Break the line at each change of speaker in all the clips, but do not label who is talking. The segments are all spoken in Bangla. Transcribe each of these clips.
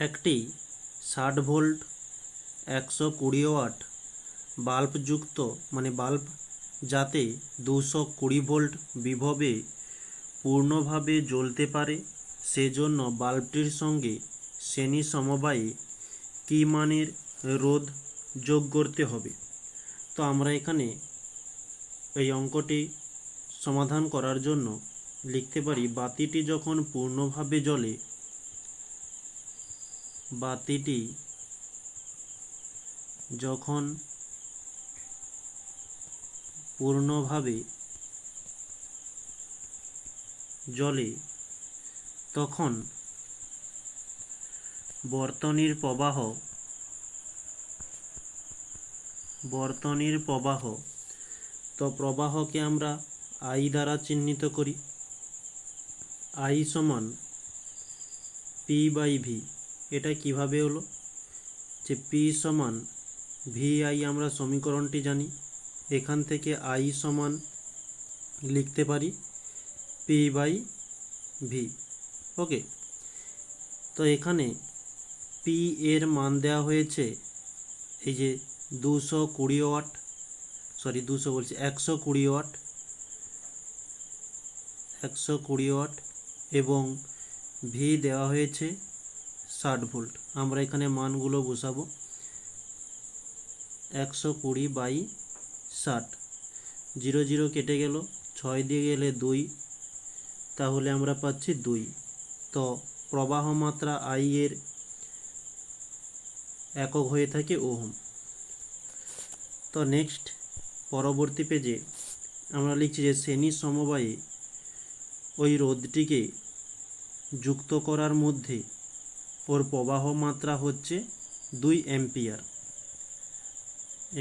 একটি 60 ভোল্ট 120 ওয়াট বাল্ব যুক্ত বাল্ব যাতে 220 ভোল্ট বিভবে পূর্ণভাবে জ্বলতে পারে সেজন্য বাল্বটির সঙ্গে শ্রেণী সমবায়ে কী মানের রোধ যোগ করতে হবে। তো আমরা এখানে এই অঙ্কটি সমাধান করার জন্য লিখতে পারি, বাতিটি যখন পূর্ণভাবে জ্বলে, বাতিটি যখন পূর্ণভাবে জ্বলে তখন বর্তনীর প্রবাহ তো প্রবাহকে আমরা I দ্বারা চিহ্নিত করি। I সমান P/V। এটা কিভাবে হলো যে P সমান VI, আমরা সমীকরণটি জানি। এখান থেকে I সমান লিখতে পারি P/V। ওকে, তো এখানে P এর মান দেওয়া হয়েছে এই যে 120 ওয়াট এবং V দেওয়া হয়েছে 60 ভোল্ট। আমরা এখানে মানগুলো বসাবো। 120/60, 0 0 কেটে গেল, 6 দিয়ে গেলে 2, তাহলে আমরা পাচ্ছি 2। তো প্রবাহ মাত্রা I এর একক হয়ে থাকে ওহম। তো নেক্সট পরবর্তী পেজে আমরা লিখছি যে শ্রেণী সমবায়ে ওই রোধটিকে যুক্ত করার মধ্যে ওর প্রবাহ মাত্রা হচ্ছে 2 অ্যাম্পিয়ার।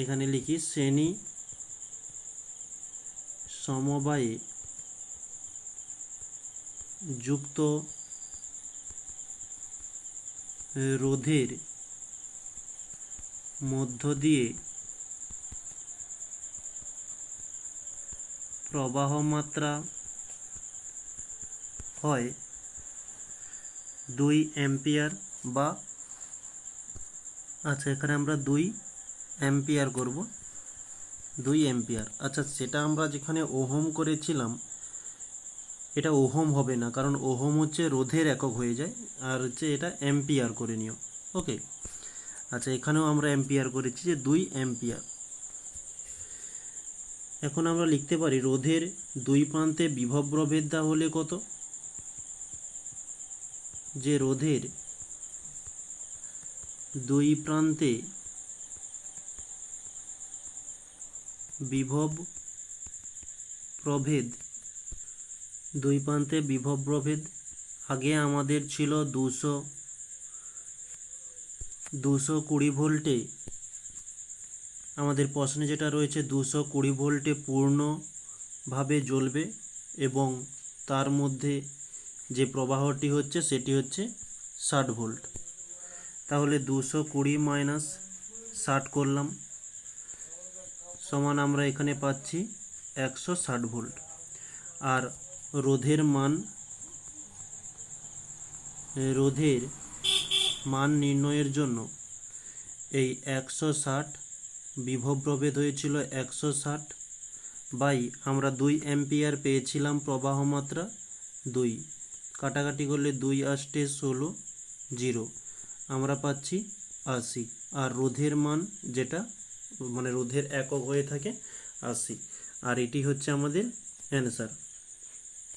এখানে লিখি শ্রেণী সমবায়ে যুক্ত রোধের মধ্য দিয়ে প্রবাহ মাত্রা হয় 2 অ্যাম্পিয়ার বা এখানে আমরা 2 অ্যাম্পিয়ার করব, 2 অ্যাম্পিয়ার। সেটা আমরা যেখানে ওহম করেছিলাম এটা ওহম হবে না, কারণ ওহম হচ্ছে রোধের একক হয়ে যায়, আর এটা অ্যাম্পিয়ার করে নিও। ওকে, এখানেও আমরা অ্যাম্পিয়ার করেছি যে 2 অ্যাম্পিয়ার। এখন আমরা লিখতে পারি রোধের 2 প্রান্তে বিভব প্রভেদ দেওয়া হলে কত, যে রোধের 2 প্রান্তে বিভব প্রভেদ, আগে আমাদের ছিল 220 ভোল্টে, আমাদের প্রশ্নে যেটা রয়েছে 220 ভোল্টে পূর্ণভাবে জ্বলবে এবং তার মধ্যে যে প্রবাহটি হচ্ছে সেটি হচ্ছে 60 ভোল্ট। তাহলে 220 - 60 করলাম সমান আমরা এখানে পাচ্ছি 160 ভোল্ট। আর রোধের মান নির্ণয়ের জন্য এই 160 বিভব প্রভেদ হয়েছিল 160 বাই আমরা 2 অ্যাম্পিয়ার পেয়েছিলাম প্রবাহ মাত্রা 2, কাটাকাটি করলে 2 8 16, 0, আমরা পাচ্ছি 80। আর রোধের মান যেটা রোধের একক হয়ে থাকে 80, আর এটি হচ্ছে আমাদের অ্যান্সার।